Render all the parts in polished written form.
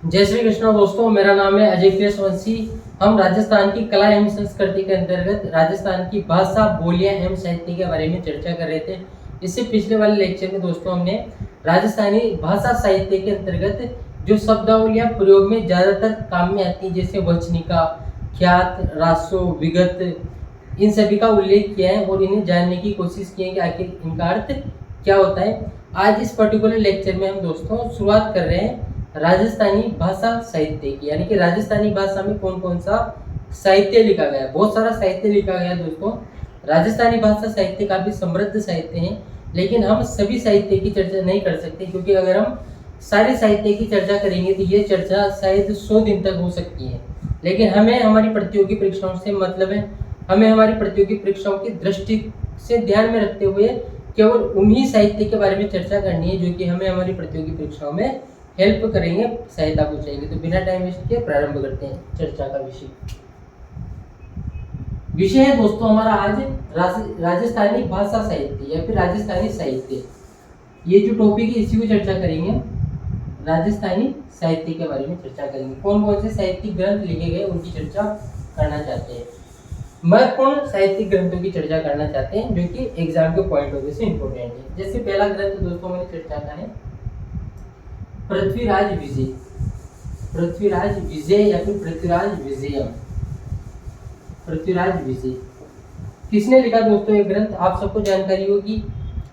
जय श्री कृष्ण दोस्तों, मेरा नाम है अजय कृष्णवंशी। हम राजस्थान की कला एवं संस्कृति के अंतर्गत राजस्थान की भाषा, बोलियां एवं साहित्य के बारे में चर्चा कर रहे थे। इससे पिछले वाले लेक्चर में दोस्तों हमने राजस्थानी भाषा साहित्य के अंतर्गत जो शब्दावलियां प्रयोग में ज्यादातर काम में आती हैं, जैसे वचनिका, ख्यात, रासो, विगत, इन सभी का उल्लेख किया है और इन्हें जानने की कोशिश की है कि आखिर इनका अर्थ क्या होता है। आज इस पर्टिकुलर लेक्चर में हम दोस्तों शुरुआत कर रहे हैं राजस्थानी भाषा साहित्य की, यानी कि राजस्थानी भाषा में कौन कौन सा साहित्य लिखा गया है। बहुत सारा साहित्य लिखा गया है दोस्तों। राजस्थानी भाषा साहित्य काफी समृद्ध साहित्य है, लेकिन हम सभी साहित्य की चर्चा नहीं कर सकते, क्योंकि अगर हम सारे साहित्य की चर्चा करेंगे तो ये चर्चा शायद 100 दिन तक हो सकती है। लेकिन हमें हमारी प्रतियोगी परीक्षाओं से मतलब है, हमें हमारी प्रतियोगी परीक्षाओं की दृष्टि से ध्यान में रखते हुए केवल उन्हीं साहित्य के बारे में चर्चा करनी है जो कि हमें हमारी प्रतियोगी परीक्षाओं में हेल्प करेंगे, सहायता पहुंचाएंगे। तो बिना टाइम वेस्ट किए प्रारंभ करते हैं चर्चा का विषय है दोस्तों हमारा आज राजस्थानी भाषा साहित्य या फिर राजस्थानी साहित्य। ये जो टॉपिक है इसी को चर्चा करेंगे, राजस्थानी साहित्य के बारे में चर्चा करेंगे। कौन कौन से साहित्यिक ग्रंथ लिखे गए उनकी चर्चा करना चाहते हैं। महत्वपूर्ण साहित्यिक ग्रंथों की चर्चा करना चाहते हैं जो कि एग्जाम के पॉइंट ऑफ व्यू से इंपॉर्टेंट है। जैसे पहला ग्रंथ दोस्तों मैंने चर्चा का है पृथ्वीराज विजय। पृथ्वीराज विजय या फिर पृथ्वीराज विजयम। पृथ्वीराज विजय किसने लिखा दोस्तों ये ग्रंथ? आप सबको जानकारी होगी।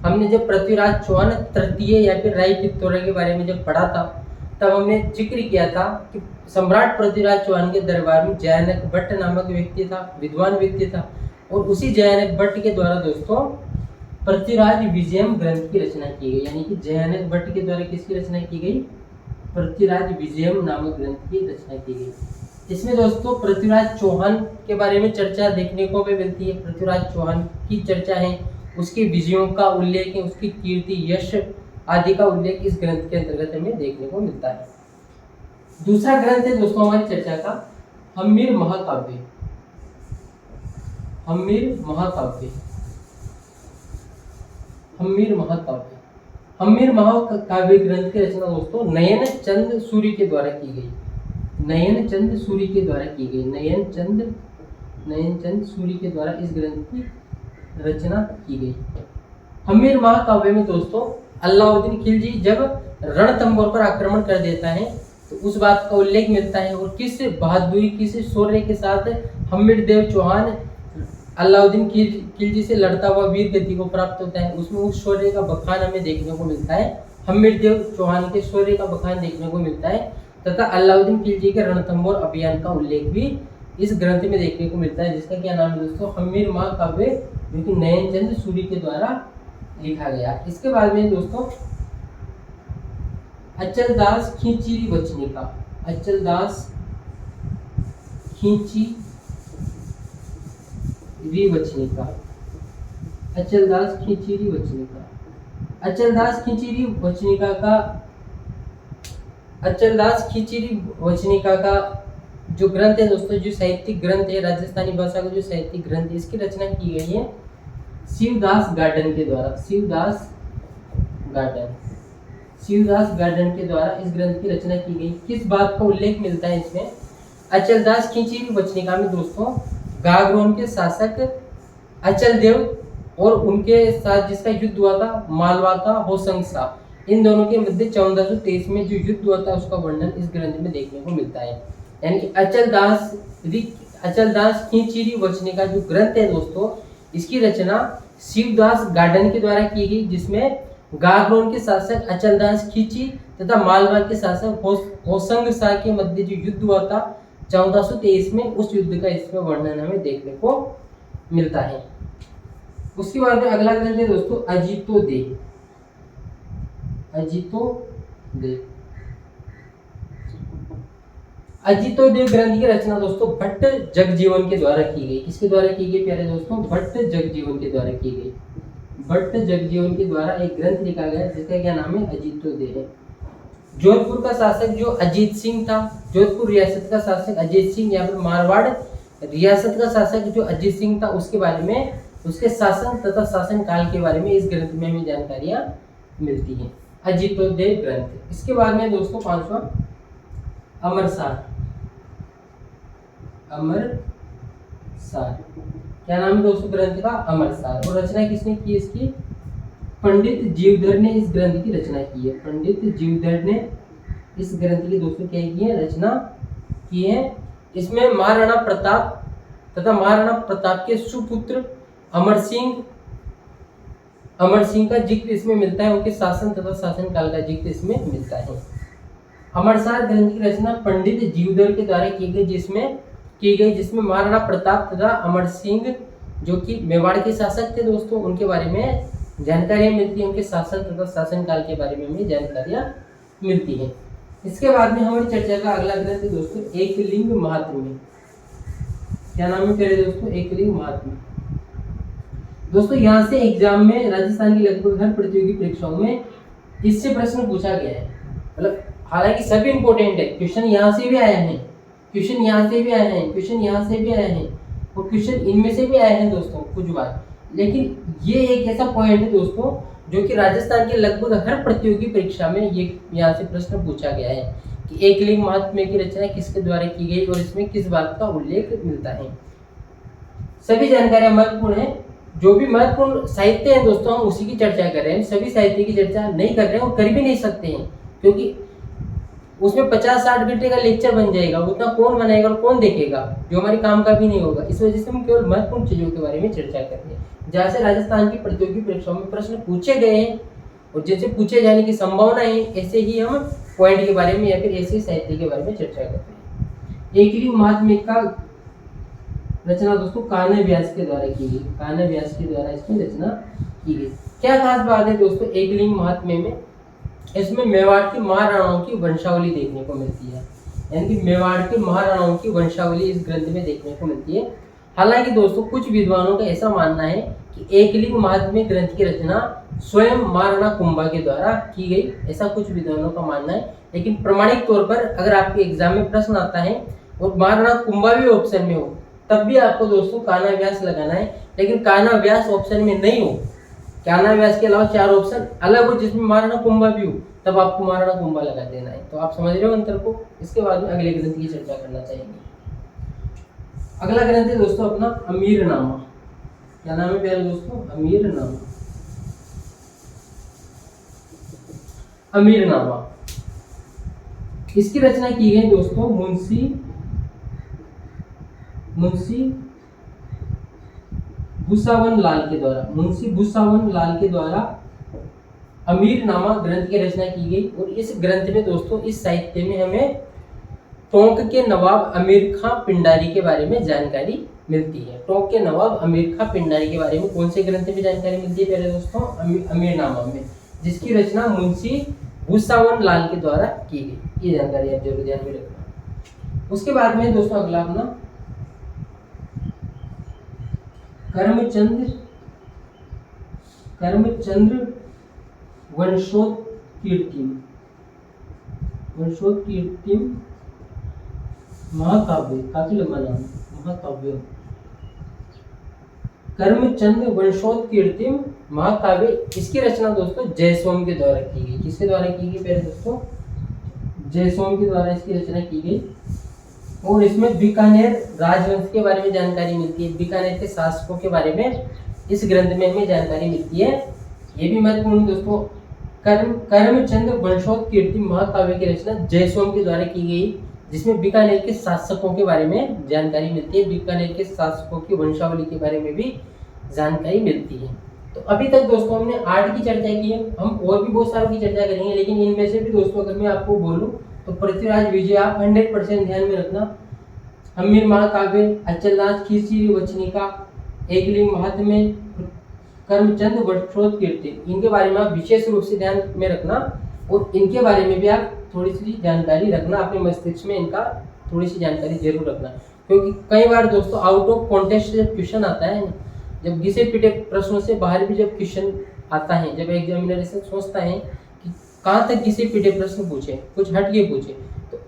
हमने जब पृथ्वीराज चौहान तृतीय या फिर राय पित्तौरा के बारे में जब पढ़ा था, तब हमने जिक्र किया था कि सम्राट पृथ्वीराज चौहान के दरबार में जयानक भट्ट नामक व्यक्ति था, विद्वान व्यक्ति था, और उसी जयानक भट्ट के द्वारा दोस्तों पृथ्वीराज विजयम ग्रंथ की रचना की गई। यानी कि जयानक भट्ट के द्वारा किसकी रचना की गई? पृथ्वीराज विजयम नामक ग्रंथ की रचना की गई। इसमें दोस्तों पृथ्वीराज चौहान के बारे में चर्चा देखने को भी मिलती है। पृथ्वीराज चौहान की चर्चा है, उसके विजयों का उल्लेख है, उसकी कीर्ति, यश आदि का उल्लेख इस ग्रंथ के अंतर्गत हमें देखने को मिलता है। दूसरा ग्रंथ है दोस्तों हमारी चर्चा का हम्मीर महाकाव्य। हम्मीर महाकाव्य। हम्मीर महाकाव्य। हम्मीर महाकाव्य ग्रंथ की रचना दोस्तों नयन चंद सूरी के द्वारा की गई। नयन चंद सूरी के द्वारा की गई। नयन चंद सूरी के द्वारा इस ग्रंथ की रचना की गई। हम्मीर महाकाव्य में दोस्तों अलाउद्दीन खिलजी जब रणथंभौर पर आक्रमण कर देता है तो उस बात का उल्लेख मिलता है, और किस बहादुरी, किस शौर्य के साथ हम्मीर देव चौहान अलाउद्दीन खिलजी से लड़ता हुआ वीर गति को प्राप्त होता है, उसमें उस शौर्य का बखान हमें देखने को मिलता है। हम्मीर देव चौहान के शौर्य का बखान देखने को मिलता है, तथा अलाउद्दीन खिलजी के रणथंभौर अभियान का उल्लेख भी इस ग्रंथ में देखने को मिलता है, जिसका क्या नाम है दोस्तों? हम्मीर महाकाव्य, जो कि नयन चंद सूरी के द्वारा लिखा गया। इसके बाद में दोस्तों अचलदास खींचीरी वचनिका। अचलदास खींचीरी वचनिका। अचलदास खींचीरी वचनिका। अचलदास खींचीरी वचनिका का अचलदास खींचीरी वचनिका का जो ग्रंथ है दोस्तों, जो साहित्यिक ग्रंथ है, राजस्थानी भाषा का जो साहित्यिक ग्रंथ है, इसकी रचना की गई है शिवदास गार्डन के द्वारा। शिवदास गार्डन के द्वारा इस ग्रंथ की रचना की गई। किस बात का उल्लेख मिलता है इसमें? अचलदास खींचीरी वचनिका में दोस्तों गागरोन के शासक अचल देव और उनके साथ जिसका युद्ध हुआ था मालवा का होशंग शाह, इन दोनों के मध्य 1423 में जो युद्ध हुआ था उसका वर्णन इस ग्रंथ में देखने को मिलता है। यानी कि अचलदास खींचीरी वचनिका जो ग्रंथ है दोस्तों, इसकी रचना शिवदास गार्डन के द्वारा की गई, जिसमें गागरोन के शासक अचलदास खींची तथा मालवा के शासक होशंग शाह के मध्य जो युद्ध हुआ था 1423 में, उस युद्ध का इसमें वर्णन हमें देखने को मिलता है। उसके बाद में अगला ग्रंथ है दोस्तों अजीतोदय। अजीतोदय ग्रंथ की रचना दोस्तों भट्ट जगजीवन के द्वारा की गई। किसके द्वारा की गई प्यारे दोस्तों? भट्ट जगजीवन के द्वारा की गई। भट्ट जगजीवन के द्वारा एक ग्रंथ लिखा गया जिसका क्या नाम है? अजीतोदय है। जोधपुर का शासक जो अजीत सिंह था, जोधपुर रियासत का शासक अजीत सिंह या फिर मारवाड़ रियासत का शासक जो अजीत सिंह था, उसके बारे में, उसके शासन तथा शासन काल के बारे में इस ग्रंथ में हमें जानकारियां मिलती हैं। अजीतोदय ग्रंथ। इसके बाद में दोस्तों पांचवा अमरसार। अमरसार क्या नाम है दोस्तों ग्रंथ का? अमरसार। और रचना किसने की इसकी? पंडित जीवधर ने इस ग्रंथ की रचना की है। पंडित जीवधर ने इस ग्रंथ की दोस्तों क्या की है? रचना की है। इसमें महाराणा प्रताप तथा महाराणा प्रताप के सुपुत्र अमर सिंह का जिक्र इसमें मिलता है। उनके शासन तथा शासन काल का जिक्र इसमें मिलता है। अमरसार ग्रंथ की रचना पंडित जीवधर के द्वारा की गई, जिसमें महाराणा प्रताप तथा अमर सिंह जो कि मेवाड़ के शासक थे दोस्तों, उनके बारे में जानकारियां मिलती है। उनके शासन तथा शासन काल के बारे में हमें जानकारियां मिलती है। इसके बाद में हमारी चर्चा का अगला ग्रंथ है दोस्तों एकलिंग महात्म्य। क्या नाम है प्यारे दोस्तों? एकलिंग महात्म्य। दोस्तों यहाँ से एग्जाम में राजस्थान की लगभग हर प्रतियोगी परीक्षाओं में इससे प्रश्न पूछा गया है। मतलब हालांकि सभी इंपॉर्टेंट है, क्वेश्चन यहाँ से भी आए हैं, क्वेश्चन यहाँ से भी आए हैं, क्वेश्चन यहाँ से भी आए हैं और क्वेश्चन इनमें से भी आए हैं दोस्तों कुछ बार। लेकिन ये एक ऐसा पॉइंट है दोस्तों जो कि राजस्थान के लगभग हर प्रतियोगी परीक्षा में ये यहाँ से प्रश्न पूछा गया है कि एकलिंग महात्म्य की रचना किसके द्वारा की गई और इसमें किस बात का उल्लेख मिलता है। सभी जानकारियां महत्वपूर्ण है। जो भी महत्वपूर्ण साहित्य है दोस्तों हम उसी की चर्चा कर रहे हैं। सभी साहित्य की चर्चा नहीं कर रहे हैं और कर भी नहीं सकते हैं, क्योंकि उसमें 50-60 घंटे का लेक्चर बन जाएगा, उतना कौन बनाएगा और कौन देखेगा, जो हमारे काम का भी नहीं होगा। इस वजह से हम केवल महत्वपूर्ण चीजों के बारे में चर्चा कर रहे हैं, जहाँ से राजस्थान की प्रतियोगी परीक्षाओं में प्रश्न पूछे गए हैं और जैसे पूछे जाने की संभावना है, ऐसे ही हम पॉइंट के बारे में या फिर ऐसे साहित्य के बारे में चर्चा करते हैं। एकलिंग महात्म्य का रचना दोस्तों कान्ह व्यास के द्वारा की गई। कान्ह व्यास के द्वारा इसकी रचना की गई। क्या खास बात है दोस्तों एकलिंग महात्म्य में? इसमें मेवाड़ की महाराणाओं की वंशावली देखने को मिलती है, यानी कि मेवाड़ के महाराणाओं की वंशावली इस ग्रंथ में देखने को मिलती है। हालांकि दोस्तों कुछ विद्वानों का ऐसा मानना है कि एकलिंग महात्म्य ग्रंथ की रचना स्वयं महाराणा कुंभा के द्वारा की गई, ऐसा कुछ विद्वानों का मानना है। लेकिन प्रमाणिक तौर पर अगर आपके एग्जाम में प्रश्न आता है और महाराणा कुंभा भी ऑप्शन में हो, तब भी आपको दोस्तों कान्ह व्यास लगाना है। लेकिन कान्ह व्यास ऑप्शन में नहीं हो, कान्ह व्यास के अलावा 4 ऑप्शन अलग हो जिसमें महाराणा कुंभा भी हो, तब आपको महाराणा कुंभा लगा देना है। तो आप समझ रहे हो अंतर को। इसके बाद में अगले ग्रंथ की चर्चा करना चाहेंगे। अगला ग्रंथ है दोस्तों अपना अमीरनामा। क्या नाम है प्यारे दोस्तों? अमीरनामा। अमीरनामा इसकी रचना की गई दोस्तों मुंशी भूसावन लाल के द्वारा। मुंशी भूसावन लाल के द्वारा अमीरनामा ग्रंथ की रचना की गई। और इस ग्रंथ में दोस्तों इस साहित्य में हमें टोंक के नवाब अमीर खां पिंडारी के बारे में जानकारी मिलती है। टोंक के नवाब अमीर खां पिंडारी के बारे में कौन से ग्रंथ में जानकारी मिलती है प्यारे दोस्तों? अमीरनामा में, जिसकी रचना मुंशी भूसावन लाल के द्वारा की गई। ये जानकारी आप जरूर ध्यान में रखना। उसके बाद में दोस्तों अगला अपना करमचंद्र वंशोत्कीर्तिम महाकाव्य। काफी लंबा नाम, महाकाव्य। करमचंद वंशोत्कीर्तिम महाकाव्य, इसकी रचना दोस्तों जयसोम के द्वारा की गई। किसके द्वारा की गई प्यारे दोस्तों? जयसोम के द्वारा इसकी रचना की गई। और इसमें बीकानेर राजवंश के बारे में जानकारी मिलती है। बीकानेर के शासकों के बारे में इस ग्रंथ में हमें जानकारी मिलती है। ये भी महत्वपूर्ण दोस्तों। करमचंद वंशोत्कीर्ति महाकाव्य की रचना जयसोम के द्वारा की गई, जिसमें बीकानेर के शासकों के बारे में जानकारी मिलती है। बीकानेर के शासकों की वंशावली के बारे में भी जानकारी मिलती है। तो अभी तक दोस्तों हमने 8 की चर्चा की है। हम और भी बहुत सारों की चर्चा करेंगे, लेकिन इनमें से भी दोस्तों अगर मैं आपको बोलूं तो पृथ्वीराज विजय आप 100% ध्यान में रखना। अमीर महाकाव्य, अचलदास खींची वचनिका, एकलिंग महात्म्य, करमचंद वंशोत्कीर्ति, इनके बारे में आप विशेष रूप से ध्यान में रखना और इनके बारे में भी आप थोड़ी सी जानकारी रखना। अपने मस्तिष्क में इनका थोड़ी सी जानकारी जरूर रखना, क्योंकि कई बार दोस्तों आउट ऑफ कॉन्टेक्स्ट जब क्वेश्चन आता है, जब घिसे पिटे प्रश्नों से बाहर भी जब क्वेश्चन आता है, जब एग्जामिनर सोचता है कि कहाँ तक घिसे पिटे प्रश्न पूछे, कुछ हट के पूछे, तो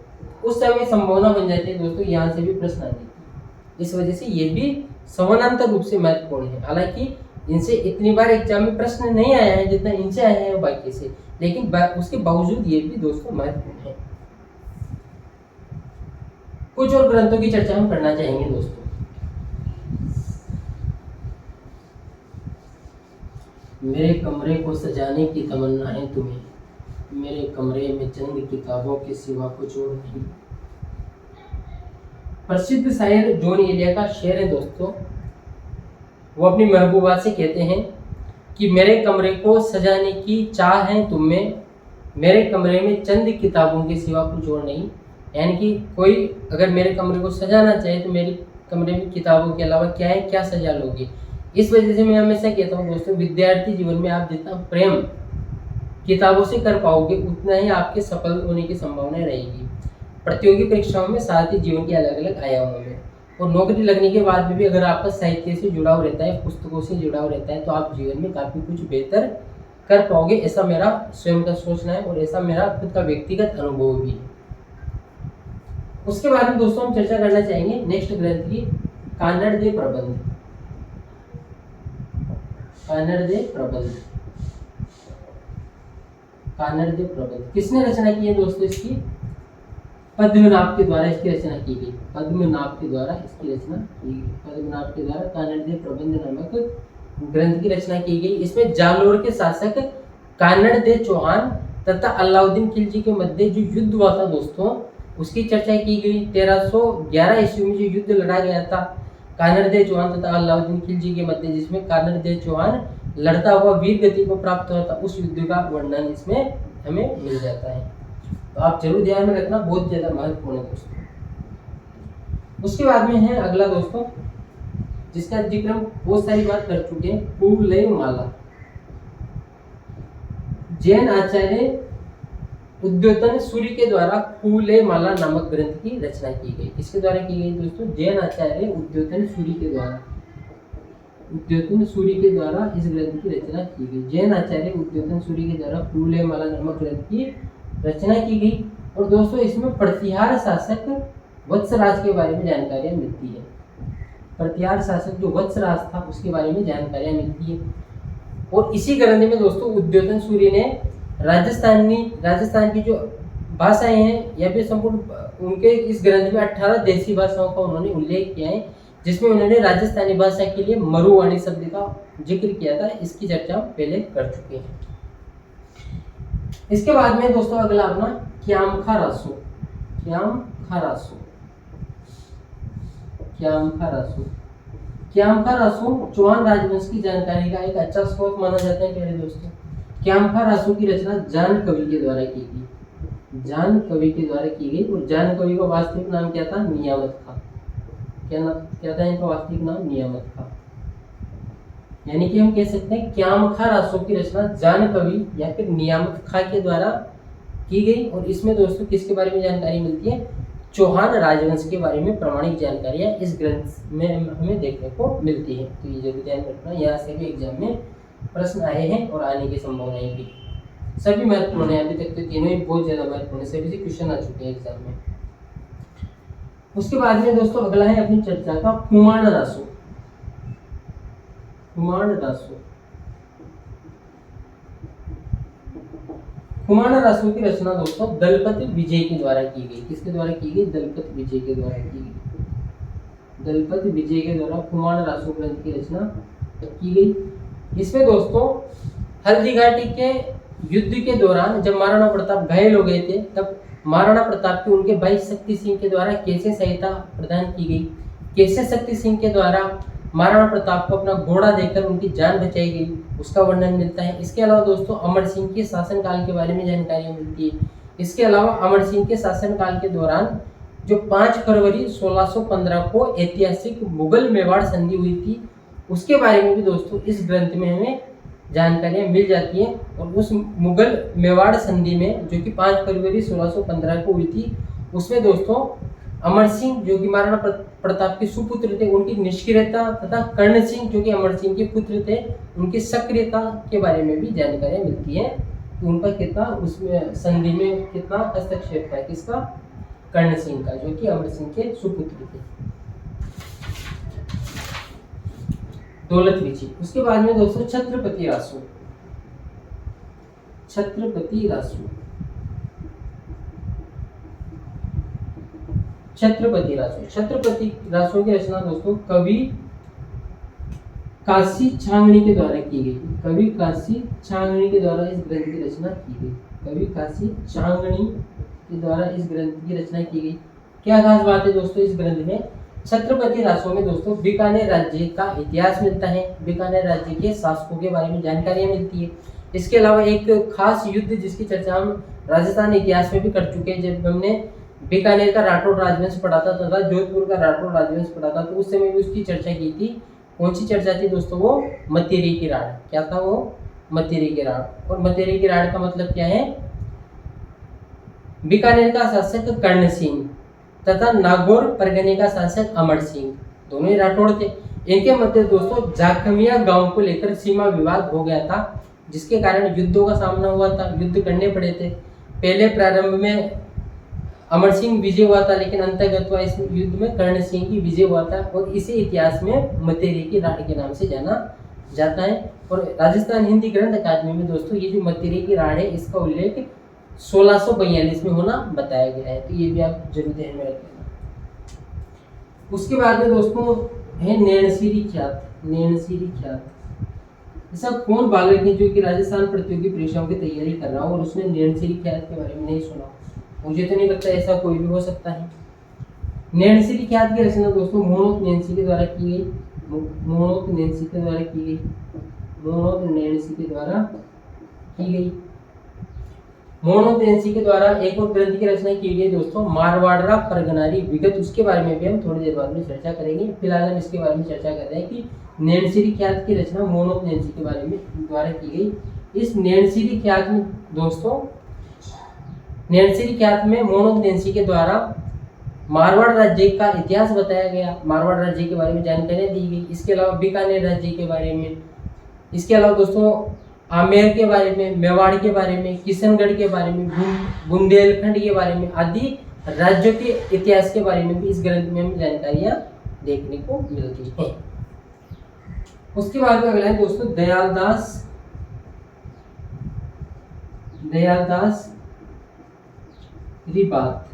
उस समय संभावना बन जाती है दोस्तों यहाँ से भी प्रश्न आने की। इस वजह से ये भी समानांतर रूप से महत्वपूर्ण है। हालांकि इनसे इतनी बार एग्जाम में प्रश्न नहीं आया है जितना इनसे आया है बाकी से, लेकिन उसके बावजूद ये भी दोस्तों महत्वपूर्ण है। कुछ और ग्रंथों की चर्चा हम करना चाहेंगे दोस्तों। मेरे कमरे को सजाने की तमन्ना है तुम्हें, मेरे कमरे में चंद किताबों के सिवा कुछ और नहीं। प्रसिद्ध शायर जॉन एलिया का शेर है दोस्तों। वो अपनी महबूबा से कहते हैं कि मेरे कमरे को सजाने की चाह है तुम में, मेरे कमरे में चंद किताबों के सिवा कुछ और नहीं। यानी कि कोई अगर मेरे कमरे को सजाना चाहे तो मेरे कमरे में किताबों के अलावा क्या है, क्या सजा लोगे। इस वजह से मैं हमेशा कहता हूँ दोस्तों, विद्यार्थी जीवन में आप जितना प्रेम किताबों से कर पाओगे उतना ही आपके सफल होने की संभावना रहेगी, प्रतियोगी परीक्षाओं में, साथ ही जीवन के अलग अलग आयामों में। और नौकरी लगने के बाद भी अगर आपका साहित्य से जुड़ाव रहता है, पुस्तकों से जुड़ाव रहता है, तो आप जीवन में काफ़ी कुछ बेहतर कर पाओगे। ऐसा मेरा स्वयं का सोचना है और ऐसा मेरा खुद का व्यक्तिगत अनुभव भी है। उसके बाद में दोस्तों हम चर्चा करना चाहेंगे नेक्स्ट ग्रंथ की, कानड़ दे प्रबंध। कानड़ दे प्रबंध, कानड़ दे प्रबंध किसने रचना की है दोस्तों? इसकी पद्मनाभ के द्वारा इसकी रचना की गई। पद्मनाभ के द्वारा इसकी रचना की गई। पद्मनाभ के द्वारा कानड़ दे प्रबंध नामक ग्रंथ की रचना की गई। इसमें जालोर के शासक कानड़ दे चौहान तथा अलाउद्दीन खिलजी के मध्य जो युद्ध हुआ था दोस्तों, उसकी चर्चा की गई। 1311 ईस्वी में जो युद्ध लड़ा गया था कानड़ दे चौहान तथा अलाउद्दीन खिलजी के मध्य, जिसमें कानड़ दे चौहान लड़ता हुआ वीर गति को प्राप्त हुआ था, उस युद्ध का वर्णन इसमें हमें मिल जाता है। तो आप जरूर ध्यान में रखना, बहुत ज्यादा महत्वपूर्ण है दोस्तों। उसके बाद में है अगला दोस्तों, जिसका जिक्र हम बहुत सारी बात कर चुके हैं, फूले माला। जैन आचार्य उद्योतन सूर्य के द्वारा फूले माला नामक ग्रंथ की रचना की गई। किसके द्वारा की गई दोस्तों? जैन आचार्य उद्योतन सूर्य के द्वारा, उद्योतन सूर्य के द्वारा इस ग्रंथ की रचना की गई। जैन आचार्य उद्योतन सूर्य के द्वारा फूले माला नामक ग्रंथ की रचना की गई। और दोस्तों इसमें प्रतिहार शासक वत्सराज के बारे में जानकारियां मिलती है। प्रतिहार शासक जो वत्सराज था उसके बारे में जानकारियां मिलती है। और इसी ग्रंथ में दोस्तों उद्योतन सूर्य ने राजस्थान की जो भाषाएं हैं या फिर संपूर्ण उनके इस ग्रंथ में 18 देसी भाषाओं का उन्होंने उल्लेख किया है, जिसमें उन्होंने राजस्थानी भाषा के लिए मरुवाणी शब्द का जिक्र किया था। इसकी चर्चा पहले कर चुके हैं। इसके बाद में दोस्तों अगला अपना क्यामखा रासो। क्यामखा रासो, क्यामखा रासो, क्यामखा रासो चौहान राजवंश की जानकारी का एक अच्छा स्रोत माना जाता है प्यारे दोस्तों। क्यामखा रासो की रचना जान कवि के द्वारा की गई। जान कवि के द्वारा की गई। और जान कवि का वास्तविक नाम क्या था? नियामत खां। क्या था इनका वास्तविक नाम? नियामत खां। यानी कि हम कह सकते हैं क्यामखा रासो की रचना जान कवि या फिर नियामत खां के द्वारा की गई। और इसमें दोस्तों किसके बारे में जानकारी मिलती है? चौहान राजवंश के बारे में प्रमाणिक जानकारियां इस ग्रंथ में हमें देखने को मिलती है। तो ये जरूर ध्यान रखना, यहाँ से भी एग्जाम में प्रश्न आए हैं और आने की संभावनाएं भी सभी महत्वपूर्ण है। अभी तक तो तीनों ही बहुत ज्यादा महत्वपूर्ण है, सभी से क्वेश्चन आ चुके हैं एग्जाम में। उसके बाद में दोस्तों अगला है अपनी चर्चा का कुमाण रासो। कुमाण रासो, कुमाण रासो की रचना दोस्तों दलपति विजय के द्वारा की गई। किसके द्वारा की गई? दलपति विजय के द्वारा की गई। दलपति विजय के द्वारा कुमाण रासो ग्रंथ की रचना की गई। इसमें दोस्तों हल्दी घाटी के युद्ध के दौरान जब महाराणा प्रताप घायल हो गए थे, तब महाराणा प्रताप के उनके भाई शक्ति सिंह के द्वारा कैसे सहायता प्रदान की गई, कैसे शक्ति सिंह के द्वारा महाराणा प्रताप को अपना घोड़ा देकर उनकी जान बचाई गई, उसका वर्णन मिलता है। इसके अलावा दोस्तों अमर सिंह के शासनकाल के बारे में जानकारी मिलती है। इसके अलावा अमर सिंह के शासनकाल के दौरान जो 5 फरवरी 1615 को ऐतिहासिक मुगल मेवाड़ संधि हुई थी, उसके बारे में भी दोस्तों इस ग्रंथ में हमें जानकारियां मिल जाती हैं। और उस मुगल मेवाड़ संधि में जो कि 5 फरवरी 1615 को हुई थी, उसमें दोस्तों अमर सिंह जो कि महाराणा प्रताप के सुपुत्र थे, उनकी निष्क्रियता तथा कर्ण सिंह जो कि अमर सिंह के पुत्र थे, उनकी सक्रियता के बारे में भी जानकारियां मिलती हैं। तो उनका कितना उसमें संधि में कितना हस्तक्षेप था, किसका? कर्ण सिंह का, जो कि अमर सिंह के सुपुत्र थे। दौलत विजय। उसके बाद में दोस्तों छत्रपति रासो। छत्रपति रासो, छत्रपति रासो। छत्रपति रासो की रचना दोस्तों कवि काशी छांगनी के द्वारा की गई। कवि काशी छांगनी के द्वारा इस ग्रंथ की रचना की गई। कवि काशी छांगनी के द्वारा इस ग्रंथ की रचना की गई। क्या खास बात है दोस्तों इस ग्रंथ में? छत्रपति रासो में दोस्तों बीकानेर राज्य का इतिहास मिलता है, बीकानेर राज्य के शासकों के बारे में जानकारियां मिलती है। इसके अलावा एक खास युद्ध जिसकी चर्चा हम राजस्थान इतिहास में भी कर चुके हैं, जब हमने बीकानेर का राठौड़ राजवंश पढ़ा था तथा जोधपुर का राठौड़ राजवंश पढ़ा था, तो उस समय भी उसकी चर्चा की थी। कौन सी चर्चा थी दोस्तों? वो मतेरी की राड़। क्या था वो? मतेरी की राड़। और मतेरी की राड़ का मतलब क्या है? बीकानेर का शासक कर्ण सिंह तथा नागौर परगने का शासक अमर सिंह, दोनों ही राठौड़ थे। इनके मध्य दोस्तों जाखमिया गांव को लेकर सीमा विवाद हो गया था, जिसके कारण युद्धों का सामना हुआ था, युद्ध करने पड़े थे। पहले प्रारंभ में अमर सिंह विजय हुआ था, लेकिन अंतर्गत हुआ इस युद्ध में कर्ण सिंह की विजय हुआ था, और इसे इतिहास में मतेरी की राड़ के नाम से जाना जाता है। और राजस्थान हिंदी ग्रंथ अकादमी में दोस्तों ये जो मतेरी की राड़ है इसका उल्लेख 1642 में होना बताया गया है, तो ये भी आप जरूर ध्यान में रखना। उसके बाद में दोस्तों है नैनसिरी ख्यात। नैनसिरी ख्यात, ऐसा कौन बालक है जो कि राजस्थान प्रतियोगी परीक्षाओं की तैयारी कर रहा हो और उसने नैनसिरी ख्यात के बारे में नहीं सुना? मुझे तो नहीं लगता, ऐसा कोई भी हो सकता है। नैनसिरी ख्यात की रचना दोस्तों मोहम्मद नैंसी के द्वारा की गई। मोहम्मद नैंसी के द्वारा की गई। मोहम्मद नैंसी के द्वारा की गई। मोहम्मद नैंसी के द्वारा एक और ग्रंथ की रचना की गई दोस्तों, मारवाड़ा परगनारी विगत। उसके बारे में भी हम थोड़ी देर बाद में चर्चा करेंगे। फिलहाल हम इसके बारे में चर्चा कर रहे हैं कि नैनसिरी ख्यात की रचना मोहम्मद नैंसी के बारे में द्वारा की गई। इस नैनसिरी ख्यात में दोस्तों, नैनसिरी ख्यात में मोहम्मद नैंसी के द्वारा मारवाड़ राज्य का इतिहास बताया गया, मारवाड़ राज्य के बारे में जानकारियां दी गई। इसके अलावा बीकानेर राज्य के बारे में, इसके अलावा दोस्तों आमेर के बारे में, मेवाड़ के बारे में, किशनगढ़ के बारे में, बुंदेलखंड के बारे में आदि राज्यों के इतिहास के बारे में भी इस ग्रंथ में हमें जानकारियां देखने को मिलती हैं। उसके बाद में अगला है दोस्तों दयालदास रिबात।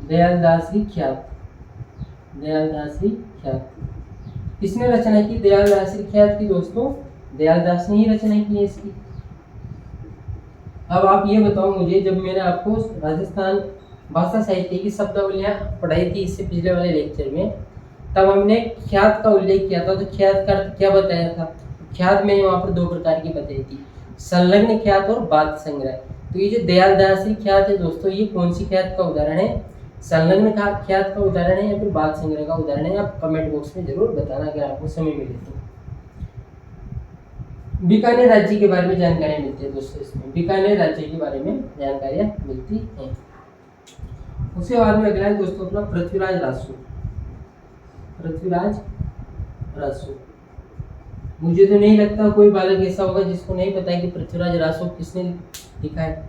दयालदासी ख्यात। दयालदासी ख्यात किसने रचना की? दयालदासी ख्यात की दोस्तों दयालदास ने ही रचना की है इसकी। अब आप ये बताओ मुझे, जब मैंने आपको राजस्थान भाषा साहित्य की शब्दावलियां पढ़ाई थी इससे पिछले वाले लेक्चर में, तब हमने ख्यात का उल्लेख किया था। तो ख्यात का अर्थ क्या बताया था? ख्यात मैंने वहां पर दो प्रकार की बताई थी, संलग्न ख्यात और बात संग्रह। तो ये जो दयालदासी ख्यात है दोस्तों, ये कौन सी ख्यात का उदाहरण है? संलग्न ख्यात का उदाहरण है या फिर बात संग्रह का उदाहरण है? आप कमेंट बॉक्स में जरूर बताना अगर आपको समय मिले तो। बीकानेर राज्य के बारे में जानकारियां मिलती है दोस्तों इसमें, बीकानेर राज्य के बारे में जानकारियां मिलती हैं। उसके बाद में अगला है दोस्तों अपना पृथ्वीराज रासो। पृथ्वीराज रासो, मुझे तो नहीं लगता कोई बालक ऐसा होगा जिसको नहीं पता है कि पृथ्वीराज रासो किसने लिखा है।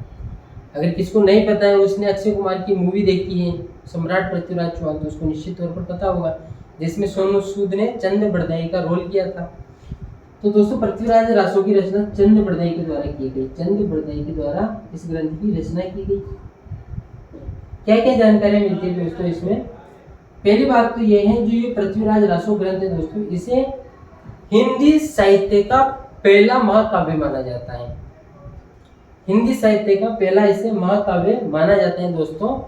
अगर किसको नहीं पता है, उसने अक्षय कुमार की मूवी देखी है सम्राट पृथ्वीराज चौहान, तो उसको निश्चित तौर पर पता होगा, जिसमें सोनू सूद ने चंद बड़दाई का रोल किया था। तो दोस्तों पृथ्वीराज रासो की रचना चंद बड़दाई के द्वारा की गई। चंद बड़दाई के द्वारा इस ग्रंथ की रचना की गई। क्या क्या जानकारी मिलती है दोस्तों इसमें? पहली बात तो यह है, जो ये पृथ्वीराज रासो ग्रंथ है दोस्तों, इसे हिंदी साहित्य का पहला महाकाव्य माना जाता है। हिंदी साहित्य का पहला इसे महाकाव्य माना जाता है दोस्तों।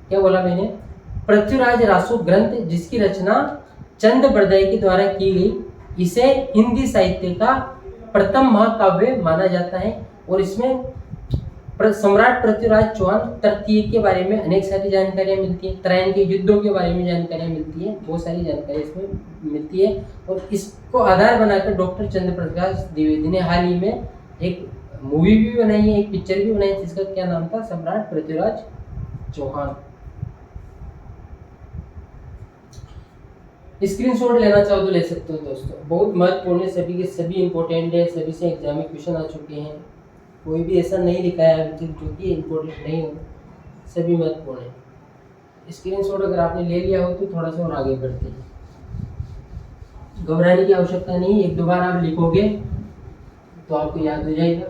क्या बोला मैंने? पृथ्वीराज रासो ग्रंथ जिसकी रचना चंद बड़दाई के द्वारा की गई, इसे हिंदी साहित्य का प्रथम महाकाव्य माना जाता है। और इसमें सम्राट पृथ्वीराज चौहान तृतीय के बारे में अनेक सारी जानकारियां मिलती है, त्रयन के युद्धों के बारे में जानकारियां मिलती है, बहुत सारी जानकारी इसमें मिलती है। और इसको आधार बनाकर डॉक्टर चंद्र प्रकाश द्विवेदी ने हाल ही में एक मूवी भी बनाई है, एक पिक्चर भी बनाई है, जिसका क्या नाम था? सम्राट पृथ्वीराज चौहान। स्क्रीनशॉट लेना चाहो तो ले सकते हो दोस्तों, बहुत महत्वपूर्ण है, सभी के सभी इंपॉर्टेंट है, सभी से एग्जाम में क्वेश्चन आ चुके हैं, कोई भी ऐसा नहीं लिखा है अभी तक जो कि इम्पोर्टेंट नहीं हो, सभी महत्वपूर्ण है। स्क्रीनशॉट अगर आपने ले लिया हो तो थोड़ा सा और आगे बढ़ते हैं, घबराने की आवश्यकता नहीं, एक दो बार आप लिखोगे तो आपको याद हो जाएगा।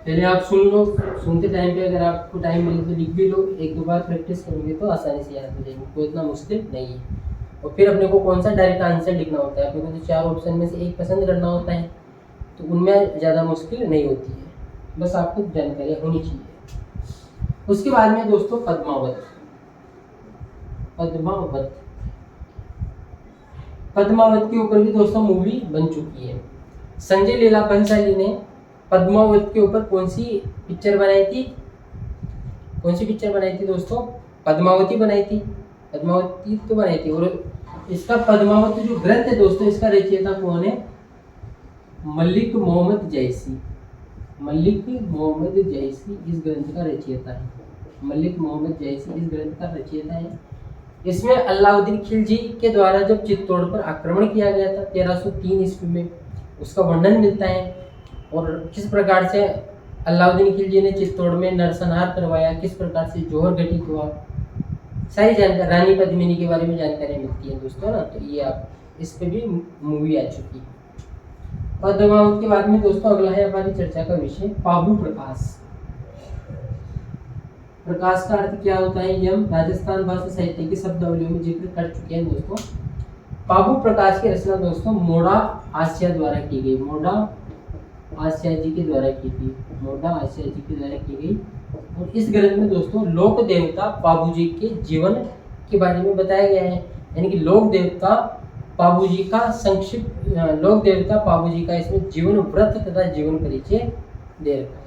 पहले आप सुन लो, सुनते टाइम पे अगर आपको टाइम मिले तो लिख भी लो, एक दो बार प्रैक्टिस करोगे तो आसानी से याद हो जाएगी, कोई इतना मुश्किल नहीं है। और फिर अपने को कौन सा डायरेक्ट आंसर लिखना होता है, अपने को तो 4 ऑप्शन में से एक पसंद करना होता है, तो उनमें ज़्यादा मुश्किल नहीं होती है, बस आपको जानकारी होनी चाहिए। उसके बाद में दोस्तों पद्मावत। पद्मावत के ऊपर भी दोस्तों मूवी बन चुकी है। संजय लीला भंसाली ने पद्मावत के ऊपर कौन सी पिक्चर बनाई थी दोस्तों? पद्मावती बनाई थी, पद्मावती तो बनाई थी। और इसका पद्मावती जो ग्रंथ है दोस्तों, इसका रचयिता कौन है? मलिक मोहम्मद जैसी इस ग्रंथ का रचयिता है। मलिक मोहम्मद जैसी इस ग्रंथ का रचयिता है। इसमें अलाउद्दीन खिलजी के द्वारा जब चित्तौड़ पर आक्रमण किया गया था 1303 ईस्वी में, उसका वर्णन मिलता है, और किस प्रकार से अलाउद्दीन खिलजी ने चित्तौड़ में नरसंहार करवाया, किस प्रकार से जौहर घटित हुआ, सारी जानकारी, रानी पद्मिनी के बारे में जानकारी मिलती है दोस्तों ना। तो ये आप इस पे भी मूवी आ चुकी है। पद्मावत के बाद में दोस्तों अगला है हमारी चर्चा का विषय पाबू प्रकाश। प्रकाश का अर्थ क्या होता है, ये हम राजस्थान भाषा साहित्य की शब्दावलियों में जिक्र कर चुके हैं दोस्तों। पाबू प्रकाश की रचना दोस्तों मोड़ा आसिया द्वारा की गई, मोड़ा आसिया जी के द्वारा की गई। और इस ग्रंथ में दोस्तों लोक देवता पाबू जी के जीवन के बारे में बताया गया है, यानी कि लोक देवता पाबू जी का इसमें जीवन व्रत तथा जीवन परिचय दे रखा है।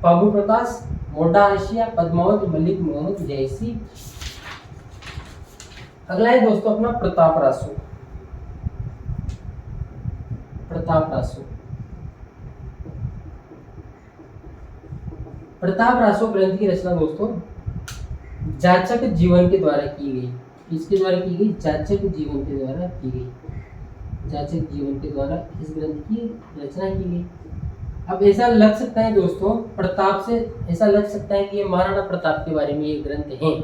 पाबू प्रकाश, मोटा आसिया, पद्मावत, मलिक मोहम्मद जैसी। अगला है दोस्तों अपना प्रताप रासो। प्रताप रासो ग्रंथ की रचना दोस्तों जाचक जीवन के द्वारा की गई। किसके द्वारा की गई? जाचक जीवन के द्वारा की गई। जाचक जीवन के द्वारा इस ग्रंथ की रचना की गई। अब ऐसा लग सकता है दोस्तों, प्रताप से ऐसा लग सकता है कि ये महाराणा प्रताप के बारे में ये ग्रंथ है,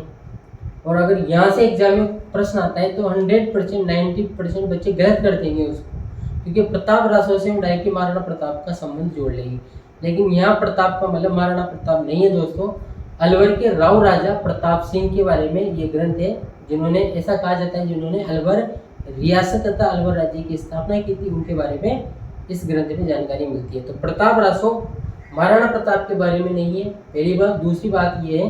और अगर यहाँ से एग्जाम में प्रश्न आता है तो 100% 90% बच्चे गलत कर देंगे उसको, क्योंकि प्रताप रासो से हम डायरेक्ट महाराणा प्रताप का संबंध जोड़ लेंगे। लेकिन यहाँ प्रताप का मतलब महाराणा प्रताप नहीं है दोस्तों, अलवर के राव राजा प्रताप सिंह के बारे में ये ग्रंथ है, जिन्होंने, ऐसा कहा जाता है, जिन्होंने अलवर रियासत तथा अलवर राज्य की स्थापना की थी, उनके बारे में इस ग्रंथ में जानकारी मिलती है। तो प्रताप रासो महाराणा प्रताप के बारे में नहीं है, पहली बात। दूसरी बात ये है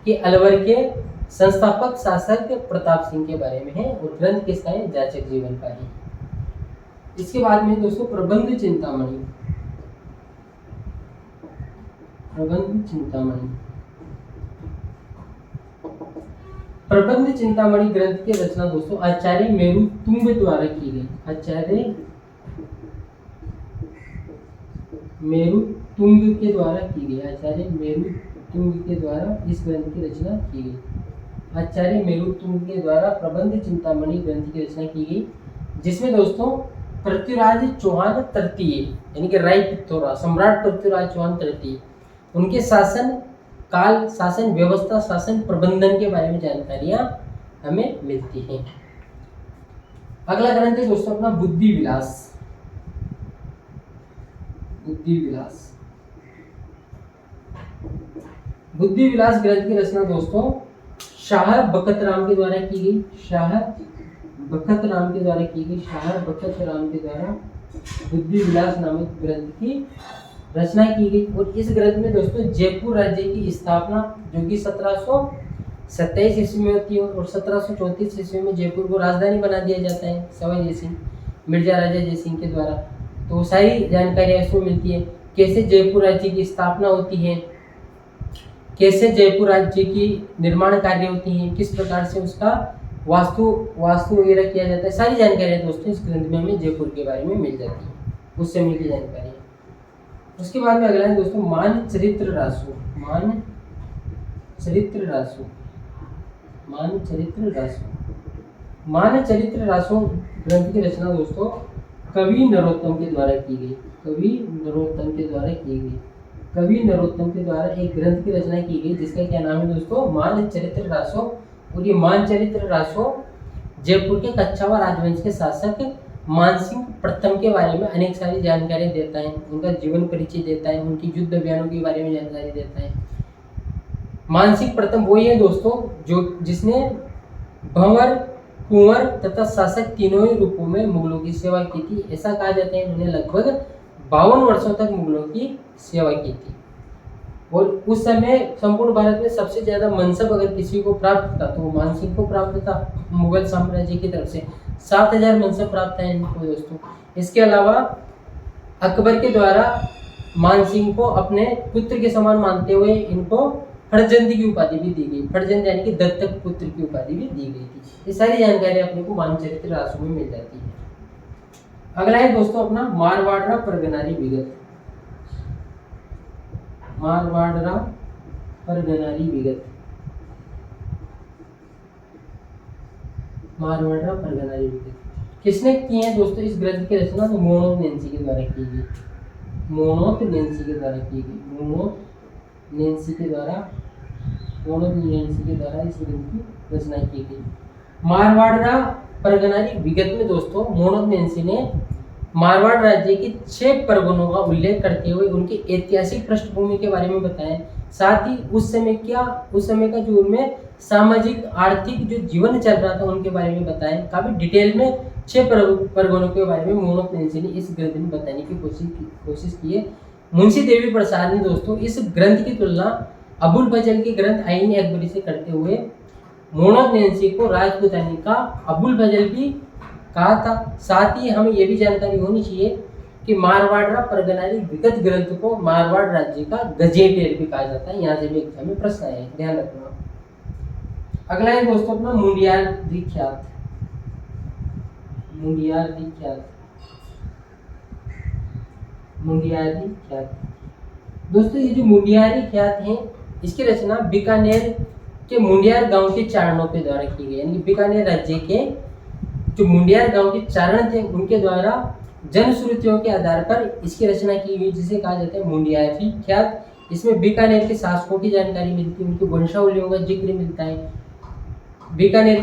कि अलवर के संस्थापक शासक प्रताप सिंह के बारे में है, और ग्रंथ किसका है? जाचक जीवन का है। इसके बाद में दोस्तों प्रबंध चिंतामणि। प्रबंध चिंतामणि ग्रंथ की रचना दोस्तों आचार्य मेरु तुंग द्वारा की गई। आचार्य मेरु तुंग के द्वारा की गई। आचार्य मेरु तुंग के द्वारा इस ग्रंथ की रचना की गई। आचार्य मेरु तुंग के द्वारा प्रबंध चिंतामणि ग्रंथ की रचना की गई, जिसमें दोस्तों पृथ्वीराज चौहान तृतीय, यानी कि राय पिथौरा, सम्राट पृथ्वीराज चौहान तृतीय, उनके शासन काल, शासन व्यवस्था, शासन प्रबंधन के बारे में जानकारियां हमें मिलती हैं। अगला ग्रंथ है दोस्तों अपना बुद्धि विलास। बुद्धि विलास ग्रंथ की रचना दोस्तों शाह बखत राम के द्वारा की गई। शाह बखत राम के द्वारा बुद्धि विलास नामक ग्रंथ की रचना की गई। और इस ग्रंथ में दोस्तों जयपुर राज्य की स्थापना, जो कि 1727 ईस्वी में होती है, और 1734 ईस्वी में जयपुर को राजधानी बना दिया जाता है सवाई जयसिंह, मिर्जा राजा जयसिंह के द्वारा। तो सारी जानकारियां इसमें मिलती है, कैसे जयपुर राज्य की स्थापना होती है, कैसे जयपुर राज्य की निर्माण कार्य होती हैं, किस प्रकार से उसका वास्तु वगैरह किया जाता है, सारी जानकारियां दोस्तों इस ग्रंथ में हमें जयपुर के बारे में मिल जाती है, उस समय की जानकारी। उसके बाद में अगला है दोस्तों मानचरित्र रासो। मानचरित्र रासो ग्रंथ की रचना दोस्तों कवि नरोत्तम के द्वारा की गई। कवि नरोत्तम के द्वारा एक ग्रंथ की रचना की गई, जिसका क्या नाम है दोस्तों? मानचरित्र रासो। और ये मानचरित्र रासो जयपुर के कच्छावा राजवंश के शासक मानसिंह प्रथम के बारे में अनेक सारी जानकारी देता है, उनका जीवन परिचय देता है, उनकी युद्ध अभियानों के बारे में जानकारी देता है। मानसिंह प्रथम वही है दोस्तों जो जिसने भंवर, कुंवर तथा शासक तीनों ही रूपों में मुगलों की सेवा की थी। ऐसा कहा जाता है इन्होंने लगभग 52 वर्षों तक मुगलों की सेवा की थी। और उस समय संपूर्ण भारत में सबसे ज्यादा मनसब अगर किसी को प्राप्त था तो वो मानसिंह को प्राप्त था। मुगल साम्राज्य की तरफ से 7000 मनसब प्राप्त है इनको दोस्तों। इसके अलावा अकबर के द्वारा मानसिंह को अपने पुत्र के समान मानते हुए इनको फर्जंदी की उपाधि भी दी गई। फर्जंद यानी कि दत्तक पुत्र की उपाधि भी दी गई थी। ये सारी जानकारी अपने को मानचरित्र रासों में मिल जाती है। अगला है दोस्तों अपना मारवाड़ परगनारी विगत। मारवाड़ परगनारी विगत, मारवाड़ परगनारी विगत किसने की है दोस्तों? इस ग्रंथ की रचना तो मोनोनेंसी के द्वारा की गई। मोनोनेंसी के द्वारा की गई। मोनोनेंसी के द्वारा इस ग्रंथ की रचना की गई। मारवाड़ परगनारी विगत में दोस्तों मोनोनेंसी ने मारवाड़ राज्य के 6 परगनों का उल्लेख करते हुए उनकी ऐतिहासिक पृष्ठभूमि के बारे में बताया। साथ ही उस समय का जो उनमें सामाजिक आर्थिक जो जीवन चल रहा था उनके बारे में बताया। काफी डिटेल में 6 परगनों के बारे में मोनोनेंसी ने इस ग्रंथ में बताने की कोशिश की है। मुंशी देवी प्रसाद ने दोस्तों इस ग्रंथ की तुलना अबुल फजल के ग्रंथ आईन अकबरी से करते हुए मोनोनेंसी को राजपूतानी का अबुल फजल भी कहा था। साथ ही हमें यह भी जानकारी होनी चाहिए कि मारवाड़ परगनारी विगत ग्रंथ को मारवाड़ राज्य का गजेटियर भी कहा जाता है। यहाँ से भी एग्जाम में प्रश्न आए, ध्यान रखना। अगला है दोस्तों अपना मुंडियारी ख्यात। दोस्तों ये जो मुंडियारी ख्यात है इसकी रचना बीकानेर के मुंडियार गांव के चारणों के द्वारा की गई। यानी बीकानेर राज्य के जो मुंडियार गांव के चारण थे उनके द्वारा जनश्रुतियों के आधार पर इसकी रचना की गई, जिसे कहा जाता है मुंडियारी ख्यात। इसमें बीकानेर के शासकों की जानकारी मिलती है, उनकी वंशावलियों का जिक्र मिलता है। बीकानेर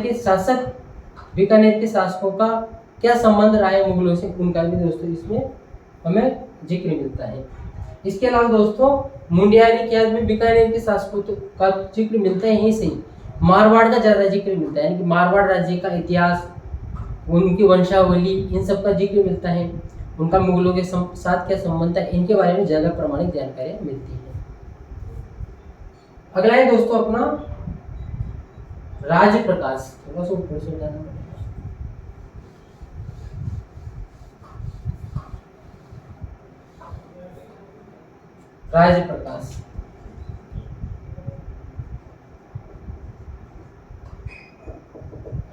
के शासकों का क्या संबंध रहा है मुगलों से, उनका भी दोस्तों इसमें हमें जिक्र मिलता है। इसके अलावा दोस्तों मुंडियारी ख्यात में बीकानेर के शासकों का जिक्र मिलता है, यहीं से मारवाड़ का ज्यादा जिक्र मिलता है। यानी कि मारवाड़ राज्य का इतिहास, उनकी वंशावली, इन सब का जिक्र मिलता है। उनका मुगलों के साथ क्या संबंध है, इनके बारे में ज्यादा प्रमाणिक जानकारी मिलती है। अगला है दोस्तों अपना राजप्रकाश। थोड़ा सा ऊपर से जाना पड़ेगा।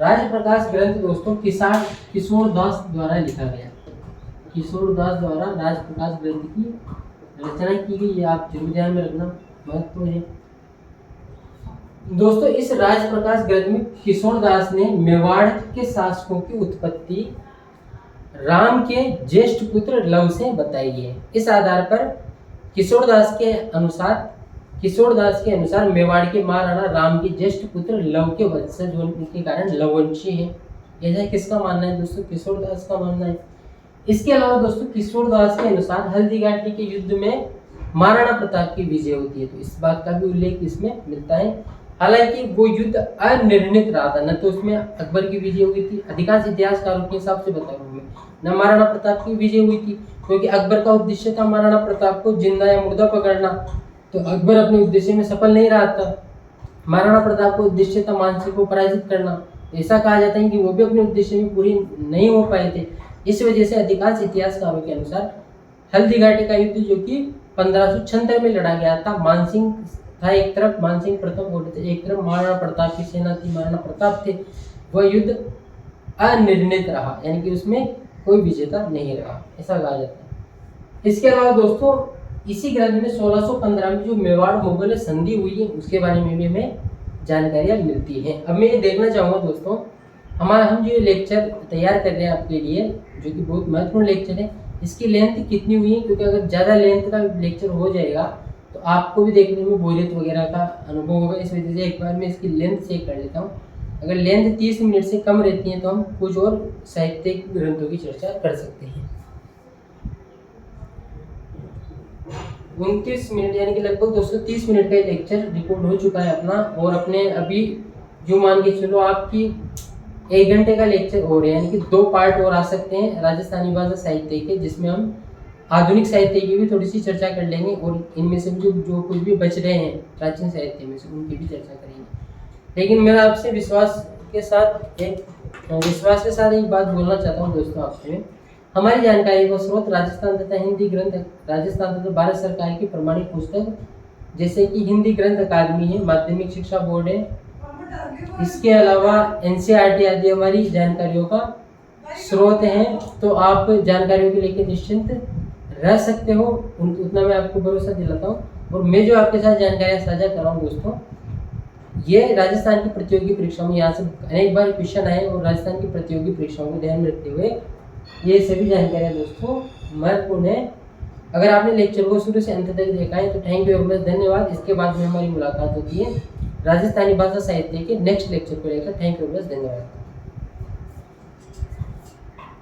राजप्रकाश ग्रंथ दोस्तों किशोर दास द्वारा लिखा गया। किशोर दास द्वारा राजप्रकाश ग्रंथ की रचना की गई, ये आप जरूर ध्यान में रखना, महत्वपूर्ण है दोस्तों। इस राजप्रकाश ग्रंथ में किशोर दास ने मेवाड़ के शासकों की उत्पत्ति राम के ज्येष्ठ पुत्र लव से बताई है। इस आधार पर किशोर दास के अनुसार मेवाड़ के महाराणा राम के ज्येष्ठ पुत्र लव के वंशज होने के कारण लववंशी है। यह किसका मानना है दोस्तों? किशोर दास का मानना है। इसके अलावा दोस्तों किशोर दास के अनुसार हल्दीघाटी के युद्ध में महाराणा प्रताप की विजय होती है, तो इस बात का भी उल्लेख इसमें मिलता है। हालांकि वो युद्ध अनिर्णित रहा था, न तो उसमें अकबर की विजय हुई थी, अधिकांश इतिहासकारों के हिसाब से बता रहा हूँ मैं, न महाराणा प्रताप की विजय हुई थी, क्योंकि अकबर का उद्देश्य था महाराणा प्रताप को जिंदा या मुर्दा पकड़ना, तो अकबर अपने उद्देश्य में सफल नहीं रहा था। महाराणा प्रताप को उद्देश्य था मानसिंह को पराजित करना। ऐसा कहा जाता है कि वो भी अपने उद्देश्य में पूरी नहीं हो पाए थे। इस वजह से अधिकांश इतिहासकारों के अनुसार हल्दीघाटी का युद्ध जो कि 1576 में लड़ा गया था, मानसिंह था एक तरफ, मानसिंह प्रथम घोड़े थे, एक तरफ महाराणा प्रताप की सेना थी, महाराणा प्रताप थे, वह युद्ध अनिर्णित रहा, यानी कि उसमें कोई विजेता नहीं रहा, ऐसा कहा जाता है। इसके अलावा दोस्तों इसी ग्रंथ में 1615 में जो मेवाड़ मुगल संधि हुई है उसके बारे में भी हमें जानकारियाँ मिलती हैं। अब मैं ये देखना चाहूँगा दोस्तों, हम जो लेक्चर तैयार कर रहे हैं आपके लिए, जो कि बहुत महत्वपूर्ण लेक्चर है, इसकी लेंथ कितनी हुई है, क्योंकि अगर ज़्यादा लेंथ का लेक्चर हो जाएगा तो आपको भी देखने में बोरियत वगैरह का अनुभव होगा। इस वजह से एक बार मैं इसकी लेंथ चेक कर लेता हूँ। अगर लेंथ 30 मिनट से कम रहती है तो हम कुछ और साहित्यिक ग्रंथों की चर्चा कर सकते हैं। 29 मिनट यानी कि लगभग 230 मिनट का ये लेक्चर रिकॉर्ड हो चुका है अपना, और अपने अभी जो मान के चलो आपकी 1 घंटे का लेक्चर हो रहा है, यानी कि 2 पार्ट और आ सकते हैं राजस्थानी भाषा साहित्य के, जिसमें हम आधुनिक साहित्य की भी थोड़ी सी चर्चा कर लेंगे, और इनमें से जो कुछ भी बच रहे हैं प्राचीन साहित्य में से उनकी भी चर्चा करेंगे। लेकिन मेरा आपसे विश्वास के साथ एक बात बोलना चाहता हूँ दोस्तों आपसे। हमारी जानकारी का स्रोत राजस्थान तथा हिंदी ग्रंथ, राजस्थान तथा भारत सरकार की प्रमाणित पुस्तक जैसे कि हिंदी ग्रंथ अकादमी है, माध्यमिक शिक्षा बोर्ड है, इसके अलावा NCERT आदि हमारी जानकारियों का स्रोत हैं। तो आप जानकारियों के लेकर निश्चिंत रह सकते हो, उतना मैं आपको भरोसा दिलाता हूँ। और मैं जो आपके साथ जानकारियाँ साझा कर रहा हूँ दोस्तों, ये राजस्थान की प्रतियोगी परीक्षाओं में यहाँ से अनेक बार क्वेश्चन आए, और राजस्थान की प्रतियोगी परीक्षाओं को ध्यान में रखते हुए ये सभी जानकारियाँ दोस्तों महत्वपूर्ण है। अगर आपने लेक्चर को शुरू से अंत तक देखा है तो थैंक यू वेरी मच, धन्यवाद। इसके बाद में हमारी मुलाकात होती है राजस्थानी भाषा साहित्य के नेक्स्ट लेक्चर को लेकर। थैंक यू वेरी मच, धन्यवाद।